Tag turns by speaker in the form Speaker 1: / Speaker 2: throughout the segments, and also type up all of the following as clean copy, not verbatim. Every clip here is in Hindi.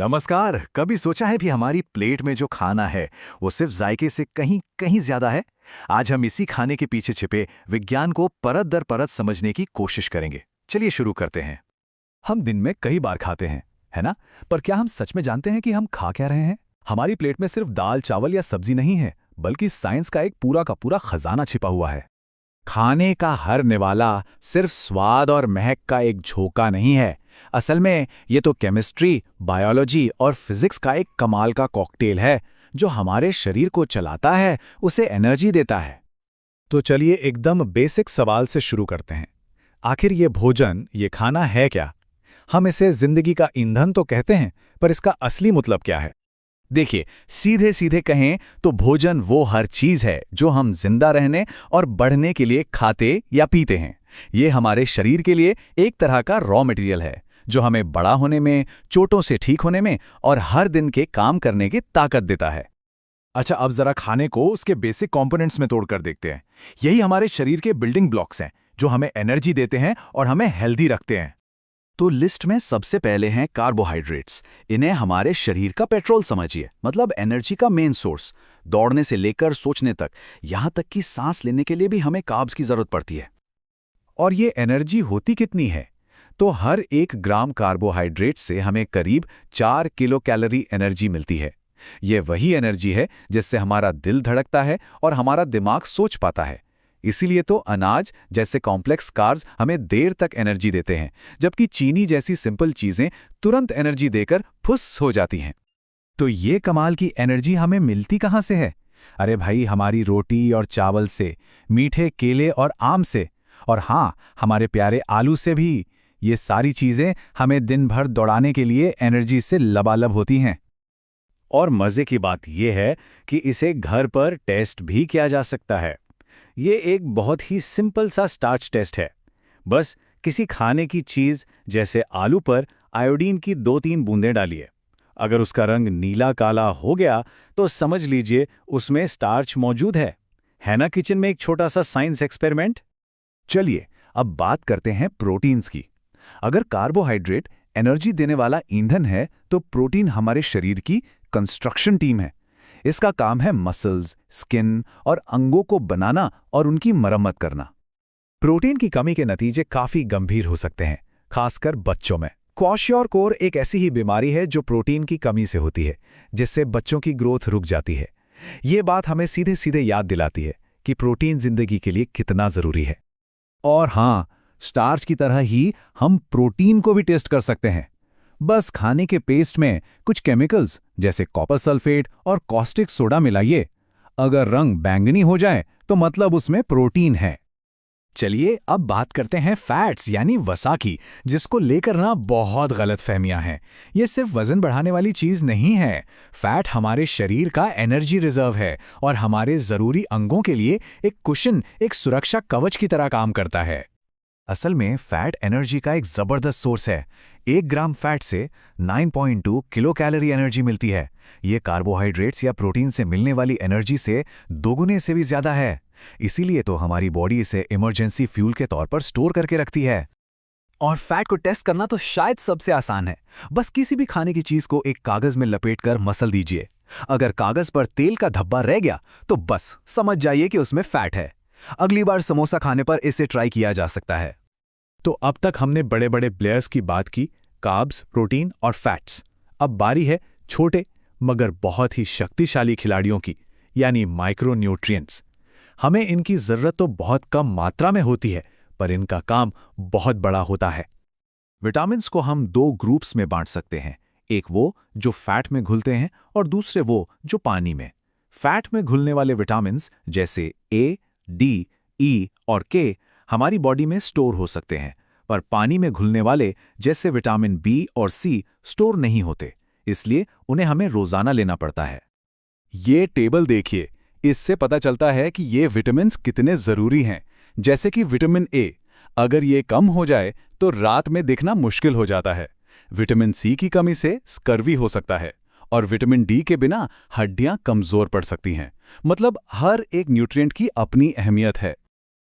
Speaker 1: नमस्कार। कभी सोचा है भी हमारी प्लेट में जो खाना है वो सिर्फ जायके से कहीं कहीं ज्यादा है। आज हम इसी खाने के पीछे छिपे विज्ञान को परत दर परत समझने की कोशिश करेंगे। चलिए शुरू करते हैं।
Speaker 2: हम दिन में कई बार खाते हैं, है ना? पर क्या हम सच में जानते हैं कि हम खा क्या रहे हैं? हमारी प्लेट में सिर्फ दाल, चावल या सब्जी नहीं है, बल्कि साइंस का एक पूरा का पूरा खजाना छिपा हुआ है।
Speaker 3: खाने का हर निवाला सिर्फ स्वाद और महक का एक झोंका नहीं है। असल में ये तो केमिस्ट्री, बायोलॉजी और फिजिक्स का एक कमाल का कॉकटेल है जो हमारे शरीर को चलाता है, उसे एनर्जी देता है।
Speaker 2: तो चलिए एकदम बेसिक सवाल से शुरू करते हैं। आखिर ये भोजन, ये खाना है क्या? हम इसे जिंदगी का ईंधन तो कहते हैं, पर इसका असली मतलब क्या है?
Speaker 3: देखिए, सीधे सीधे कहें तो भोजन वो हर चीज है जो हम जिंदा रहने और बढ़ने के लिए खाते या पीते हैं। ये हमारे शरीर के लिए एक तरह का रॉ मटेरियल है जो हमें बड़ा होने में, चोटों से ठीक होने में और हर दिन के काम करने की ताकत देता है।
Speaker 2: अच्छा, अब जरा खाने को उसके बेसिक कंपोनेंट्स में तोड़कर देखते हैं। यही हमारे शरीर के बिल्डिंग ब्लॉक्स हैं जो हमें एनर्जी देते हैं और हमें हेल्दी रखते हैं।
Speaker 1: तो लिस्ट में सबसे पहले हैं कार्बोहाइड्रेट्स। इन्हें हमारे शरीर का पेट्रोल समझिए, मतलब एनर्जी का मेन सोर्स। दौड़ने से लेकर सोचने तक, यहाँ तक कि सांस लेने के लिए भी हमें कार्ब्स की जरूरत पड़ती है।
Speaker 2: और ये एनर्जी होती कितनी है? तो हर 1 ग्राम कार्बोहाइड्रेट से हमें करीब 4 किलो कैलोरी एनर्जी मिलती है। ये वही एनर्जी है जिससे हमारा दिल धड़कता है और हमारा दिमाग सोच पाता है। इसीलिए तो अनाज जैसे कॉम्प्लेक्स कार्ब्स हमें देर तक एनर्जी देते हैं, जबकि चीनी जैसी सिंपल चीजें तुरंत एनर्जी देकर फुस हो जाती हैं। तो ये कमाल की एनर्जी हमें मिलती कहाँ से है? अरे भाई, हमारी रोटी और चावल से, मीठे केले और आम से, और हाँ, हमारे प्यारे आलू से भी। ये सारी चीजें हमें दिन भर दौड़ाने के लिए एनर्जी से लबालब होती हैं।
Speaker 3: और मजे की बात यह है कि इसे घर पर टेस्ट भी किया जा सकता है। ये एक बहुत ही सिंपल सा स्टार्च टेस्ट है। बस किसी खाने की चीज़ जैसे आलू पर आयोडीन की 2-3 बूंदें डालिए। अगर उसका रंग नीला काला हो गया तो समझ लीजिए उसमें स्टार्च मौजूद है। है ना किचन में एक छोटा सा साइंस एक्सपेरिमेंट?
Speaker 2: चलिए अब बात करते हैं प्रोटीन्स की। अगर कार्बोहाइड्रेट एनर्जी देने वाला ईंधन है, तो प्रोटीन हमारे शरीर की कंस्ट्रक्शन टीम है। इसका काम है मसल्स, स्किन और अंगों को बनाना और उनकी मरम्मत करना। प्रोटीन की कमी के नतीजे काफी गंभीर हो सकते हैं, खासकर बच्चों में। क्वाशियोर एक ऐसी ही बीमारी है जो प्रोटीन की कमी से होती है, जिससे बच्चों की ग्रोथ रुक जाती है। ये बात हमें सीधे सीधे याद दिलाती है कि प्रोटीन जिंदगी के लिए कितना जरूरी है। और हाँ, स्टार्च की तरह ही हम प्रोटीन को भी टेस्ट कर सकते हैं। बस खाने के पेस्ट में कुछ केमिकल्स जैसे कॉपर सल्फेट और कॉस्टिक सोडा मिलाइए। अगर रंग बैंगनी हो जाए तो मतलब उसमें प्रोटीन है। चलिए अब बात करते हैं फैट्स यानी वसा की, जिसको लेकर ना बहुत गलतफहमियां हैं। ये सिर्फ वजन बढ़ाने वाली चीज नहीं है। फैट हमारे शरीर का एनर्जी रिजर्व है और हमारे जरूरी अंगों के लिए एक कुशन, एक सुरक्षा कवच की तरह काम करता है। असल में फैट एनर्जी का एक जबरदस्त सोर्स है। 1 ग्राम फैट से 9.2 किलो कैलोरी एनर्जी मिलती है। ये कार्बोहाइड्रेट्स या प्रोटीन से मिलने वाली एनर्जी से दोगुने से भी ज्यादा है। इसीलिए तो हमारी बॉडी इसे इमरजेंसी फ्यूल के तौर पर स्टोर करके रखती है। और फैट को टेस्ट करना तो शायद सबसे आसान है। बस किसी भी खाने की चीज को एक कागज में लपेटकर मसल दीजिए। अगर कागज पर तेल का धब्बा रह गया तो बस समझ जाइए कि उसमें फैट है। अगली बार समोसा खाने पर इसे ट्राई किया जा सकता है। तो अब तक हमने बड़े बड़े प्लेयर्स की बात की, कार्ब्स, प्रोटीन और फैट्स। अब बारी है छोटे मगर बहुत ही शक्तिशाली खिलाड़ियों की, यानी माइक्रोन्यूट्रिएंट्स। हमें इनकी जरूरत तो बहुत कम मात्रा में होती है, पर इनका काम बहुत बड़ा होता है। विटामिन्स को हम 2 ग्रुप्स में बांट सकते हैं। एक वो जो फैट में घुलते हैं और दूसरे वो जो पानी में। फैट में घुलने वाले विटामिन्स जैसे ए, डी, ई और के हमारी बॉडी में स्टोर हो सकते हैं, पर पानी में घुलने वाले जैसे विटामिन बी और सी स्टोर नहीं होते, इसलिए उन्हें हमें रोजाना लेना पड़ता है। ये टेबल देखिए, इससे पता चलता है कि ये विटामिन्स कितने जरूरी हैं। जैसे कि विटामिन ए, अगर ये कम हो जाए तो रात में दिखना मुश्किल हो जाता है। विटामिन सी की कमी से स्कर्वी हो सकता है और विटामिन डी के बिना हड्डियां कमजोर पड़ सकती हैं। मतलब हर एक न्यूट्रिएंट की अपनी अहमियत है।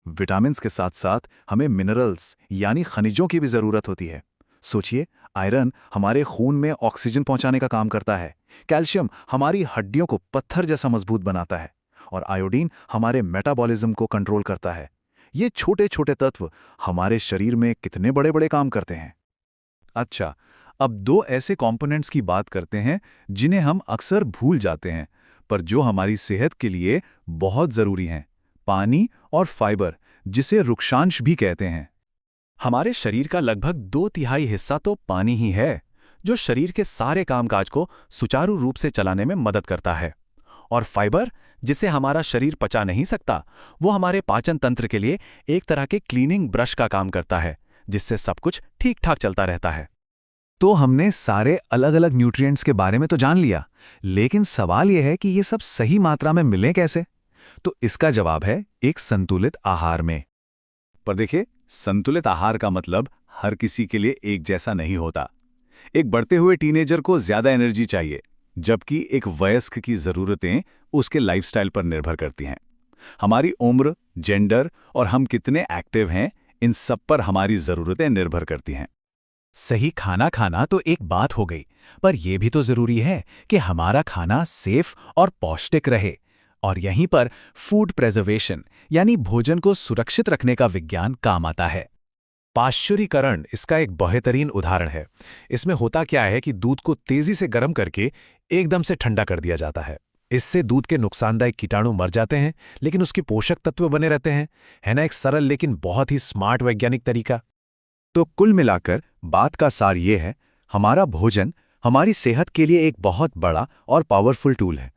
Speaker 2: विटामिन्स के साथ साथ हमें मिनरल्स यानी खनिजों की भी जरूरत होती है। सोचिए, आयरन हमारे खून में ऑक्सीजन पहुंचाने का काम करता है, कैल्शियम हमारी हड्डियों को पत्थर जैसा मजबूत बनाता है, और आयोडीन हमारे मेटाबॉलिज्म को कंट्रोल करता है। ये छोटे छोटे तत्व हमारे शरीर में कितने बड़े बड़े काम करते हैं।
Speaker 1: अच्छा, अब दो ऐसे कंपोनेंट्स की बात करते हैं जिन्हें हम अक्सर भूल जाते हैं, पर जो हमारी सेहत के लिए बहुत ज़रूरी हैं। पानी और फाइबर, जिसे रुक्षांश भी कहते हैं।
Speaker 3: हमारे शरीर का लगभग 2/3 हिस्सा तो पानी ही है, जो शरीर के सारे कामकाज को सुचारू रूप से चलाने में मदद करता है। और फाइबर, जिसे हमारा शरीर पचा नहीं सकता, वो हमारे पाचन तंत्र के लिए एक तरह के क्लीनिंग ब्रश का काम करता है, जिससे सब कुछ ठीक-ठाक चलता रहता है।
Speaker 2: तो हमने सारे अलग अलग न्यूट्रिएंट्स के बारे में तो जान लिया, लेकिन सवाल यह है कि ये सब सही मात्रा में मिलें कैसे? तो इसका जवाब है एक संतुलित आहार में।
Speaker 1: पर देखिए, संतुलित आहार का मतलब हर किसी के लिए एक जैसा नहीं होता। एक बढ़ते हुए टीनेजर को ज्यादा एनर्जी चाहिए, जबकि एक वयस्क की ज़रूरतें उसके लाइफस्टाइल पर निर्भर करती हैं। हमारी उम्र, जेंडर और हम कितने एक्टिव हैं, इन सब पर हमारी ज़रूरतें निर्भर करती हैं।
Speaker 2: सही खाना खाना तो एक बात हो गई, पर यह भी तो जरूरी है कि हमारा खाना सेफ और पौष्टिक रहे। और यहीं पर फूड प्रेजर्वेशन यानी भोजन को सुरक्षित रखने का विज्ञान काम आता है। पाश्चुरीकरण इसका एक बेहतरीन उदाहरण है। इसमें होता क्या है कि दूध को तेजी से गर्म करके एकदम से ठंडा कर दिया जाता है। इससे दूध के नुकसानदायक कीटाणु मर जाते हैं, लेकिन उसके पोषक तत्व बने रहते हैं। है ना एक सरल लेकिन बहुत ही स्मार्ट वैज्ञानिक तरीका।
Speaker 1: तो कुल मिलाकर बात का सार ये है, हमारा भोजन हमारी सेहत के लिए एक बहुत बड़ा और पावरफुल टूल है।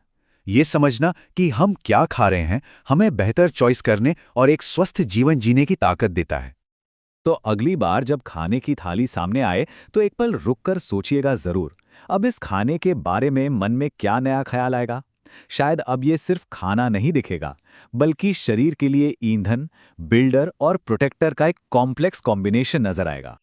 Speaker 1: ये समझना कि हम क्या खा रहे हैं हमें बेहतर चॉइस करने और एक स्वस्थ जीवन जीने की ताकत देता है।
Speaker 3: तो अगली बार जब खाने की थाली सामने आए तो एक पल रुककर सोचिएगा जरूर, अब इस खाने के बारे में मन में क्या नया ख्याल आएगा। शायद अब ये सिर्फ खाना नहीं दिखेगा, बल्कि शरीर के लिए ईंधन, बिल्डर और प्रोटेक्टर का एक कॉम्प्लेक्स कॉम्बिनेशन नजर आएगा।